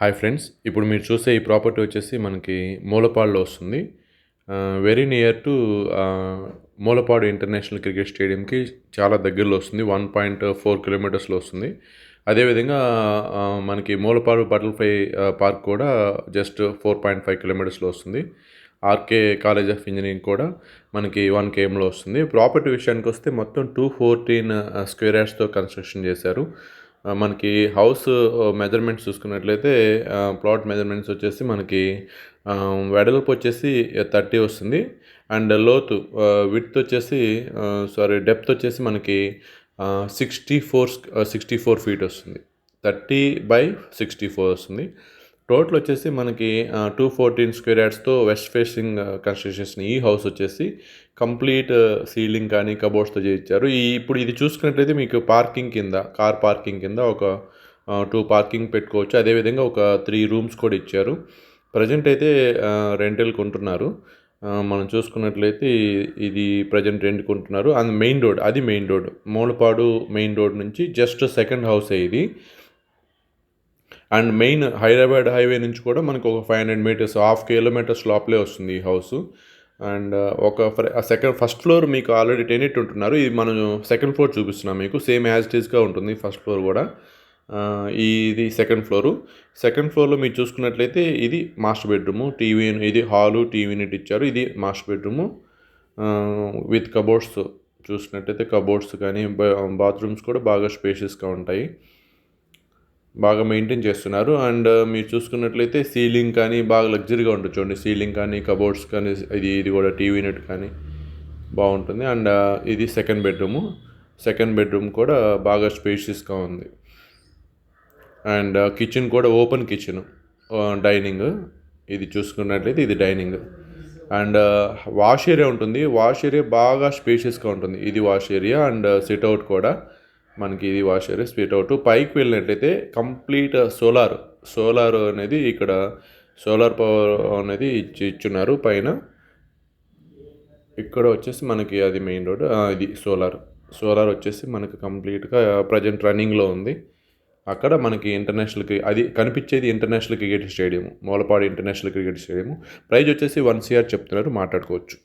Hi friends, ఇప్పుడు మీరు చూసే ఈ ప్రాపర్టీ వచ్చేసి మనకి మూలపాడులో వస్తుంది. Very near to Mulapadu international cricket స్టేడియంకి చాలా దగ్గరలో వస్తుంది. 1.4 కిలోమీటర్స్లో వస్తుంది. అదేవిధంగా మనకి మూలపాడు బటర్ఫ్లై పార్క్ కూడా జస్ట్ 4.5 కిలోమీటర్స్లో వస్తుంది. ఆర్కే కాలేజ్ ఆఫ్ ఇంజనీరింగ్ కూడా మనకి 1 kmలో వస్తుంది. ప్రాపర్టీ విషయానికి వస్తే మొత్తం 214 స్క్వేర్ యార్డ్స్తో కన్స్ట్రక్షన్ చేశారు. మనకి హౌస్ మెజర్మెంట్స్ చూసుకున్నట్లయితే ప్లాట్ మెజర్మెంట్స్ వచ్చేసి మనకి వెడల్పు వచ్చేసి 30 వస్తుంది. అండ్ లోతు విడ్త్ వచ్చేసి డెప్త్ వచ్చేసి మనకి 64 ఫీట్ వస్తుంది. 30/64 వస్తుంది. టోటల్ వచ్చేసి మనకి 214 స్క్వేర్ యార్డ్స్తో వెస్ట్ ఫేసింగ్ కన్స్ట్రక్షన్. ఈ హౌస్ వచ్చేసి కంప్లీట్ సీలింగ్ కానీ కబోర్డ్స్తో చేయించారు. ఇప్పుడు ఇది చూసుకున్నట్లయితే మీకు పార్కింగ్ కింద, కార్ పార్కింగ్ కింద ఒక 2 పార్కింగ్ పెట్టుకోవచ్చు. అదేవిధంగా ఒక 3 రూమ్స్ కూడా ఇచ్చారు. ప్రజెంట్ అయితే రెంటల్కి ఉంటున్నారు. మనం చూసుకున్నట్లయితే ఇది ప్రజెంట్ రెంట్కి ఉంటున్నారు. And main road Mulapadu main road నుంచి జస్ట్ సెకండ్ హౌసే ఇది. అండ్ మెయిన్ హైదరాబాద్ హైవే నుంచి కూడా మనకు ఒక 500 మీటర్స్, 1/2 కిలోమీటర్స్ లోపలే వస్తుంది ఈ హౌస్. అండ్ ఫస్ట్ ఫ్లోర్ మీకు ఆల్రెడీ టెనెంట్ ఉంటున్నారు. ఇది మనం సెకండ్ ఫ్లోర్ చూపిస్తున్నాం మీకు. సేమ్ యాజ్ ఇట్ ఈస్గా ఉంటుంది ఫస్ట్ ఫ్లోర్ కూడా. ఇది సెకండ్ ఫ్లోర్లో మీరు చూసుకున్నట్లయితే ఇది మాస్టర్ బెడ్రూము, టీవీ, ఇది హాలు, టీవీ యూనిట్ ఇచ్చారు. ఇది మాస్టర్ బెడ్రూము విత్ కబోర్డ్స్. చూసినట్టయితే కబోర్డ్స్ కానీ బాత్రూమ్స్ కూడా బాగా స్పేషియస్గా ఉంటాయి. బాగా మెయింటైన్ చేస్తున్నారు. అండ్ మీరు చూసుకున్నట్లయితే సీలింగ్ కానీ బాగా లగ్జరీగా ఉంటుంది చూడండి. సీలింగ్ కానీ కబోర్డ్స్ కానీ ఇది కూడా టీవీ యూనిట్ కానీ బాగుంటుంది. అండ్ ఇది సెకండ్ బెడ్రూమ్ కూడా బాగా స్పేషియస్గా ఉంది. అండ్ కిచెన్ కూడా ఓపెన్ కిచెన్, డైనింగ్. ఇది చూసుకున్నట్లయితే ఇది డైనింగ్. అండ్ వాష్ ఏరియా ఉంటుంది. వాష్ ఏరియా బాగా స్పేషియస్గా ఉంటుంది. ఇది వాష్ ఏరియా. అండ్ సిట్అవుట్ కూడా మనకి ఇది వాష్ ఏరియా, సిట్అవుట్. పైకి వెళ్ళినట్లయితే కంప్లీట్ సోలార్ అనేది ఇక్కడ సోలార్ పవర్ అనేది ఇచ్చున్నారు పైన. ఇక్కడ వచ్చేసి మనకి అది మెయిన్ రోడ్. ఇది సోలార్ వచ్చేసి మనకి కంప్లీట్గా ప్రజెంట్ రన్నింగ్లో ఉంది. అక్కడ మనకి అది కనిపించేది international cricket stadium, Mulapadu international cricket stadium. Prize వచ్చేసి 1 crore చెప్తున్నారు, మాట్లాడుకోవచ్చు.